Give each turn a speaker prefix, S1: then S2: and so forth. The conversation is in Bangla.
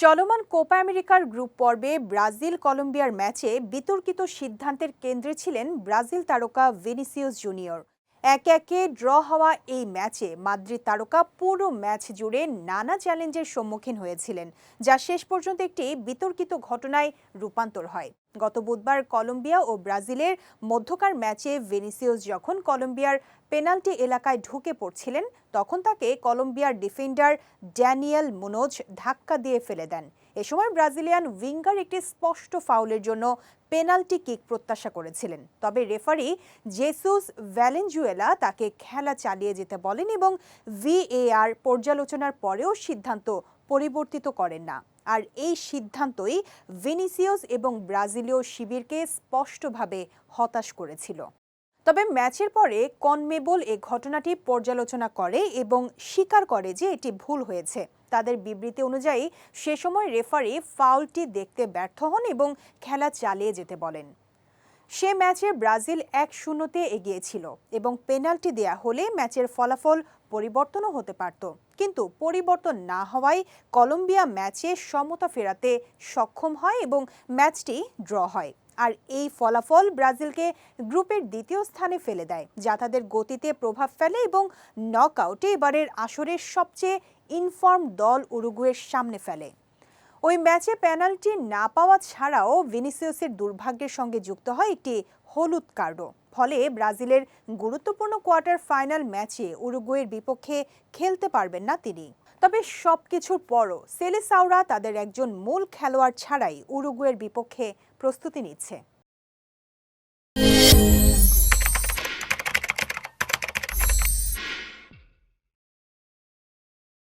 S1: চলমান কোপা আমেরিকার গ্রুপ পর্বে ব্রাজিল কলম্বিয়ার ম্যাচে বিতর্কিত সিদ্ধান্তের কেন্দ্রে ছিলেন ব্রাজিল তারকা ভিনিসিয়াস জুনিয়র। একে একে ড্র হওয়া এই ম্যাচে মাদ্রিদ তারকা পুরো ম্যাচ জুড়ে নানা চ্যালেঞ্জের সম্মুখীন হয়েছিলেন, যা শেষ পর্যন্ত একটি বিতর্কিত ঘটনায় রূপান্তর হয়। গত বুধবার কলম্বিয়া ও ব্রাজিলের মধ্যকার ম্যাচে ভিনিসিয়াস যখন কলম্বিয়ার পেনাল্টি এলাকায় ঢুকে পড়ছিলেন, তখন তাকে কলম্বিয়ার ডিফেন্ডার ড্যানিয়েল মুনোজ ধাক্কা দিয়ে ফেলে দেন। এ সময় ব্রাজিলিয়ান উইঙ্গার একটি স্পষ্ট ফাউলের জন্য পেনাল্টি কিক প্রত্যাশা করেছিলেন, তবে রেফারি জেসুস ভ্যালেনজুয়েলা তাকে খেলা চালিয়ে যেতে বলেন এবং ভিএআর পর্যালোচনার পরেও সিদ্ধান্ত পরিবর্তিত করেন না। আর এই সিদ্ধান্তই ভিনিসিয়াস এবং ব্রাজিলীয় শিবিরকে স্পষ্টভাবে হতাশ করেছিল। তবে ম্যাচের পরে কনমেবল এ ঘটনাটি পর্যালোচনা করে এবং স্বীকার করে যে এটি ভুল হয়েছে। তাদের বিবৃতি অনুযায়ী সে সময় রেফারি ফাউলটি দেখতে ব্যর্থ হন এবং খেলা চালিয়ে যেতে বলেন। সে ম্যাচে ব্রাজিল 1-0-তে এগিয়ে ছিল এবং পেনাল্টি দেয়া হলে ম্যাচের ফলাফল পরিবর্তনও হতে পারত, কিন্তু পরিবর্তন না হওয়ায় কলম্বিয়া ম্যাচে সমতা ফেরাতে সক্ষম হয় এবং ম্যাচটি ড্র হয়। আর এই ফলাফল ব্রাজিলকে গ্রুপের দ্বিতীয় স্থানে ফেলে দেয়, যা তাদের গতিতে প্রভাব ফেলে এবং নকআউটে এবারের আসরের সবচেয়ে ইনফর্ম দল উরুগুয়ের সামনে ফেলে। ওই ম্যাচে পেনাল্টি না পাওয়া ছাড়াও ভিনিসিয়াসের দুর্ভাগ্যের সঙ্গে যুক্ত হয় একটি হলুদ কার্ডও। ফলে ব্রাজিলের গুরুত্বপূর্ণ কোয়ার্টার ফাইনাল ম্যাচে উরুগুয়ের বিপক্ষে খেলতে পারবেন না তিনি। তবে সবকিছুর পরও সেলেসাওরা তাদের একজন মূল খেলোয়াড় ছাড়াই উরুগুয়ের বিপক্ষে প্রস্তুতি নিচ্ছে।